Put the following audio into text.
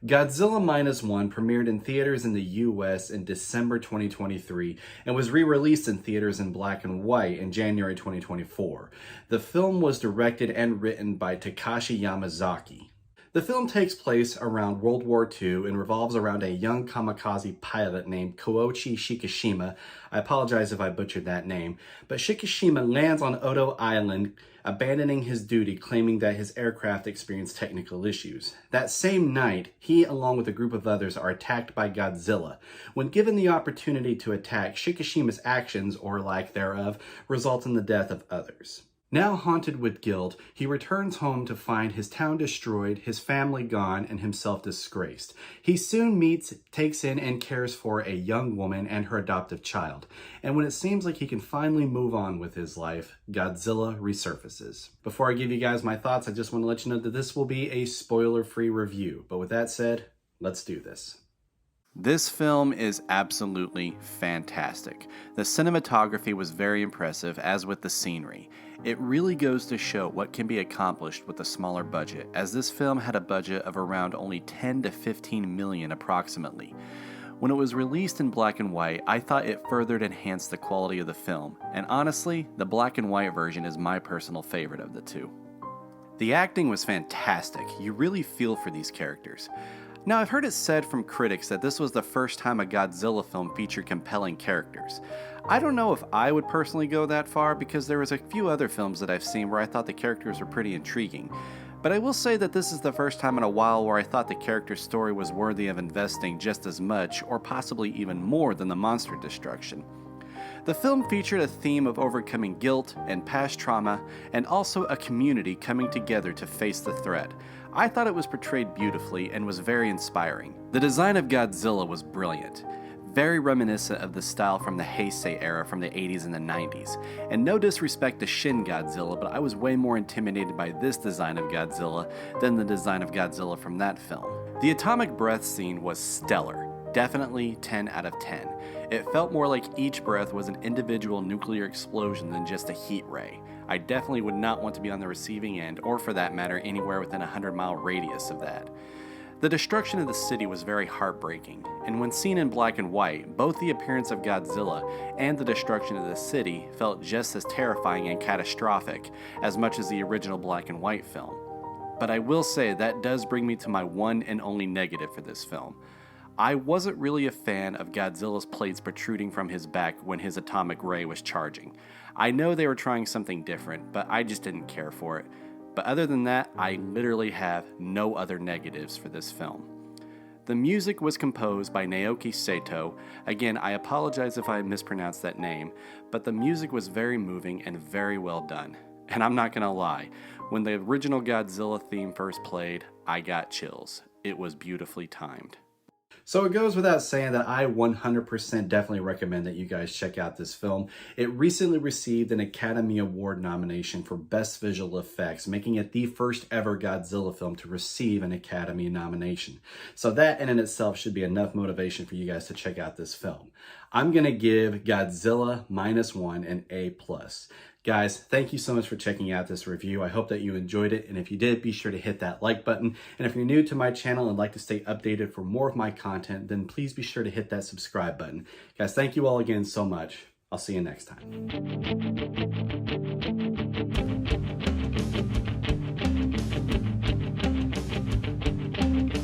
Godzilla Minus One premiered in theaters in the US in December 2023 and was re-released in theaters in black and white in January 2024. The film was directed and written by Takashi Yamazaki. The film takes place around World War II and revolves around a young kamikaze pilot named Koichi Shikishima. I apologize if I butchered that name, but Shikishima lands on Odo Island, abandoning his duty, claiming that his aircraft experienced technical issues. That same night, he, along with a group of others, are attacked by Godzilla. When given the opportunity to attack, Shikishima's actions, or lack thereof, result in the death of others. Now haunted with guilt, he returns home to find his town destroyed, his family gone, and himself disgraced. He soon meets, takes in, and cares for a young woman and her adoptive child. And when it seems like he can finally move on with his life, Godzilla resurfaces. Before I give you guys my thoughts, I just want to let you know that this will be a spoiler-free review. But with that said, let's do this. This film is absolutely fantastic. The cinematography was very impressive, as with the scenery. It really goes to show what can be accomplished with a smaller budget, as this film had a budget of around only 10 to 15 million approximately. When it was released in black and white, I thought it further enhanced the quality of the film, and honestly, the black and white version is my personal favorite of the two. The acting was fantastic. You really feel for these characters. Now, I've heard it said from critics that this was the first time a Godzilla film featured compelling characters. I don't know if I would personally go that far, because there was a few other films that I've seen where I thought the characters were pretty intriguing. But I will say that this is the first time in a while where I thought the character's story was worthy of investing just as much, or possibly even more, than the monster destruction. The film featured a theme of overcoming guilt and past trauma, and also a community coming together to face the threat. I thought it was portrayed beautifully and was very inspiring. The design of Godzilla was brilliant, very reminiscent of the style from the Heisei era from the 80s and the 90s. And no disrespect to Shin Godzilla, but I was way more intimidated by this design of Godzilla than the design of Godzilla from that film. The atomic breath scene was stellar. Definitely 10 out of 10. It felt more like each breath was an individual nuclear explosion than just a heat ray. I definitely would not want to be on the receiving end, or for that matter, anywhere within a 100-mile radius of that. The destruction of the city was very heartbreaking, and when seen in black and white, both the appearance of Godzilla and the destruction of the city felt just as terrifying and catastrophic as much as the original black and white film. But I will say that does bring me to my one and only negative for this film. I wasn't really a fan of Godzilla's plates protruding from his back when his atomic ray was charging. I know they were trying something different, but I just didn't care for it. But other than that, I literally have no other negatives for this film. The music was composed by Naoki Sato. Again, I apologize if I mispronounced that name, but the music was very moving and very well done. And I'm not gonna lie, when the original Godzilla theme first played, I got chills. It was beautifully timed. So it goes without saying that I 100% definitely recommend that you guys check out this film. It recently received an Academy Award nomination for Best Visual Effects, making it the first ever Godzilla film to receive an Academy nomination. So that in and itself should be enough motivation for you guys to check out this film. I'm going to give Godzilla Minus One an A+. Guys, thank you so much for checking out this review. I hope that you enjoyed it, and if you did, be sure to hit that like button. And if you're new to my channel and like to stay updated for more of my content, then please be sure to hit that subscribe button. Guys, thank you all again so much. I'll see you next time.